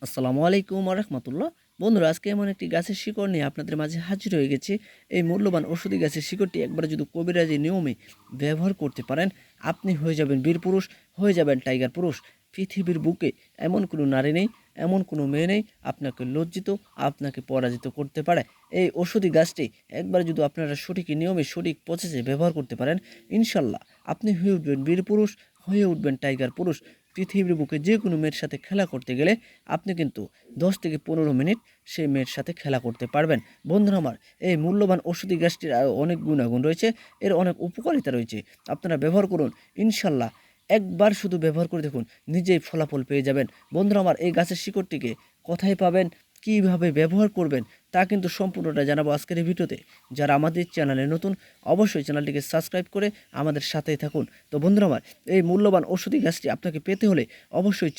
আসসালামু আলাইকুম ওয়া রাহমাতুল্লাহ। বন্ধুরা, আজকে এমন একটি গাছের শিকড় নিয়ে আপনাদের মাঝে হাজির হয়ে গেছি। এই মূল্যবান ঔষধি গাছের শিকড়টি একবার যদি কবিরাজি নিয়মে ব্যবহার করতে পারেন, আপনি হয়ে যাবেন বীর পুরুষ, হয়ে যাবেন টাইগার পুরুষ। পৃথিবীর বুকে এমন কোনো নারী নেই, এমন কোনো মেয়ে নেই আপনাকে লজ্জিত, আপনাকে পরাজিত করতে পারে। এই ঔষধি গাছটি একবার যদি আপনারা সঠিক নিয়মে সঠিক প্রসেসে ব্যবহার করতে পারেন, ইনশাল্লাহ আপনি হয়ে উঠবেন বীর পুরুষ, হয়ে উঠবেন টাইগার পুরুষ। পৃথিবীর বুকে যে কোনো মেয়ের সাথে খেলা করতে গেলে আপনি কিন্তু 10 থেকে 15 মিনিট সেই মেয়ের সাথে খেলা করতে পারবেন। বন্ধুরা আমার, এই মূল্যবান ঔষধি গাছটির আরও অনেক গুণাগুণ রয়েছে, এর অনেক উপকারিতা রয়েছে। আপনারা ব্যবহার করুন, ইনশাল্লাহ একবার শুধু ব্যবহার করে দেখুন, নিজেই ফলাফল পেয়ে যাবেন। বন্ধুরা আমার, এই গাছের শিকড়টিকে কোথায় পাবেন, কীভাবে ব্যবহার করবেন, তা কিন্তু সম্পূর্ণটা জানাবো আজকের এই ভিডিওতে। যারা আমাদের চ্যানেলে নতুন, অবশ্যই চ্যানেলটিকে সাবস্ক্রাইব করে আমাদের সাথেই থাকুন। তো বন্ধুরা আমার, এই মূল্যবান ঔষধি গাছটি আপনাকে পেতে হলে অবশ্যই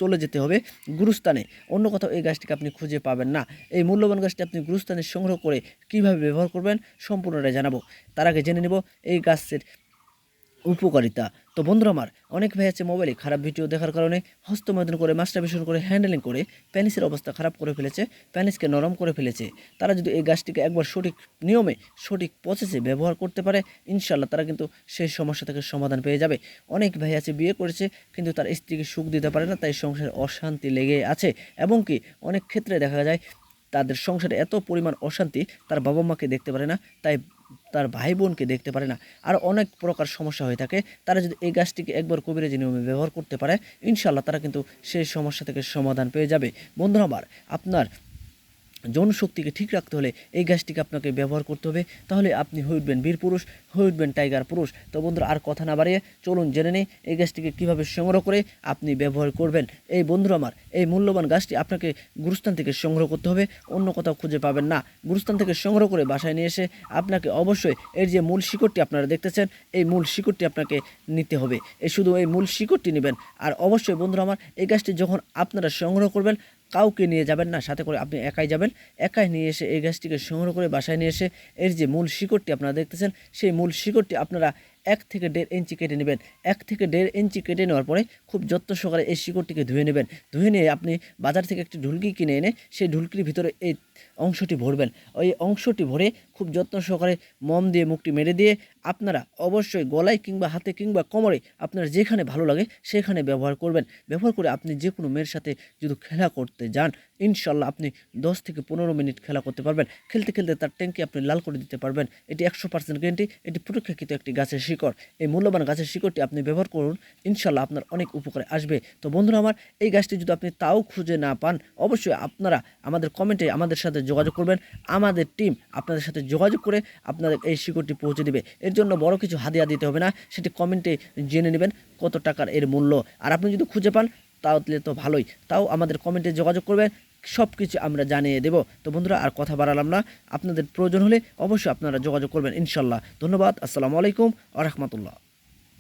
চলে যেতে হবে গুরুস্থানে। অন্য কোথাও এই গাছটিকে আপনি খুঁজে পাবেন না। এই মূল্যবান গাছটি আপনি গুরুস্থানে সংগ্রহ করে কিভাবে ব্যবহার করবেন সম্পূর্ণটা জানাবো। তার আগে জেনে নেব এই গাছের উপকারিতা। তো বন্ধুরা আমার, অনেক ভাই আছে মোবাইলে খারাপ ভিডিও দেখার কারণে হস্তমৈথুন করে, মাস্টারবেশন করে, হ্যান্ডেলিং করে পেনিসের অবস্থা খারাপ করে ফেলেছে, পেনিসকে নরম করে ফেলেছে। তারা যদি এই গাছটিকে একবার সঠিক নিয়মে সঠিক প্রসেসে ব্যবহার করতে পারে, ইনশাল্লাহ তারা কিন্তু সেই সমস্যা থেকে সমাধান পেয়ে যাবে। অনেক ভাই আছে বিয়ে করেছে কিন্তু তার স্ত্রীকে সুখ দিতে পারে না, তাই সংসারে অশান্তি লেগে আছে। এবং কি অনেক ক্ষেত্রে দেখা যায় তাদের সংসারে এত পরিমাণ অশান্তি, তার বাবা মাকে দেখতে পারে না, তাই তার ভাই বোনকে দেখতে পারে না, আর অনেক প্রকার সমস্যা হয়ে থাকে। তারা যদি এই গাছটিকে একবার কবিরাজি নিয়মে ব্যবহার করতে পারে, ইনশাল্লাহ তারা কিন্তু সেই সমস্যা থেকে সমাধান পেয়ে যাবে। বন্ধুরা আমার, আপনার যৌন শক্তিকে ঠিক রাখতে হলে এই গাছটিকে আপনাকে ব্যবহার করতে হবে, তাহলে আপনি হয়ে উঠবেন বীর পুরুষ, হয়ে উঠবেন টাইগার পুরুষ। তো বন্ধুরা, আর কথা না বাড়িয়ে চলুন জেনে নেই এই গাছটিকে কীভাবে সংগ্রহ করে আপনি ব্যবহার করবেন। এই বন্ধুরা আমার, এই মূল্যবান গাছটি আপনাকে গুরুস্থান থেকে সংগ্রহ করতে হবে, অন্য কোথাও খুঁজে পাবেন না। গুরুস্থান থেকে সংগ্রহ করে বাসায় নিয়ে এসে আপনাকে অবশ্যই এর যে মূল শিকড়টি আপনারা দেখতেছেন, এই মূল শিকড়টি আপনাকে নিতে হবে। শুধু এই মূল শিকড়টি নেবেন। আর অবশ্যই বন্ধুরা আমার, এই গাছটি যখন আপনারা সংগ্রহ করবেন, কাউকে নিয়ে যাবেন না, সাথে করে আপনি একাই যাবেন। একাই নিয়ে এসে এই গাছটিকে সংগ্রহ করে বাসায় নিয়ে এসে এর যে মূল শিকড়টি আপনারা দেখতেছেন, সেই মূল শিকড়টি আপনারা 1 থেকে 1.5 ইঞ্চি কেটে নেবেন। 1 থেকে 1.5 ইঞ্চি কেটে নেওয়ার পরে খুব যত্ন সহকারে এই শিকড়টিকে ধুয়ে নেবেন। ধুয়ে নিয়ে আপনি বাজার থেকে একটি ঢুলকি কিনে এনে সেই ঢুলকির ভিতরে এই অংশটি ভরবেন। ওই অংশটি ভরে খুব যত্ন সহকারে মম দিয়ে মুখটি মেরে দিয়ে আপনারা অবশ্যই গলায় কিংবা হাতে কিংবা কোমরে আপনার যেখানে ভালো লাগে সেখানে ব্যবহার করবেন। ব্যবহার করে আপনি যে কোনো মেয়ের সাথে যদি খেলা করতে যান, ইনশাল্লাহ আপনি 10 থেকে 15 মিনিট খেলা করতে পারবেন। খেলতে খেলতে তার ট্যাঙ্কি আপনি লাল করে দিতে পারবেন। এটি 100% গ্যারান্টি। এটি পরীক্ষাকৃত একটি গাছের শিকড়। এই মূল্যবান গাছের শিকড়টি আপনি ব্যবহার করুন, ইনশাল্লাহ আপনার অনেক উপকারে আসবে। তো বন্ধুরা আমার, এই গাছটি যদি আপনি তাও খুঁজে না পান, অবশ্যই আপনারা আমাদের কমেন্টে আমাদের সাথে যোগাযোগ করবেন। আমাদের টিম আপনাদের সাথে যোগাযোগ করে আপনাদের এই শিকড়টি পৌঁছে দেবে। এর জন্য বড় কিছু হাদিয়া দিতে হবে না, সেটি কমেন্টে জেনে নেবেন কত টাকার এর মূল্য। আর আপনি যদি খুঁজে পান তাহলে তো ভালোই, তাও আমাদের কমেন্টে যোগাযোগ করবেন, সব কিছু আমরা জানিয়ে দেব। তো বন্ধুরা, আর কথা বাড়ালাম না, আপনাদের প্রয়োজন হলে অবশ্যই আপনারা যোগাযোগ করবেন ইনশাল্লাহ। ধন্যবাদ। আসসালামু আলাইকুম ওয়া রাহমাতুল্লাহ।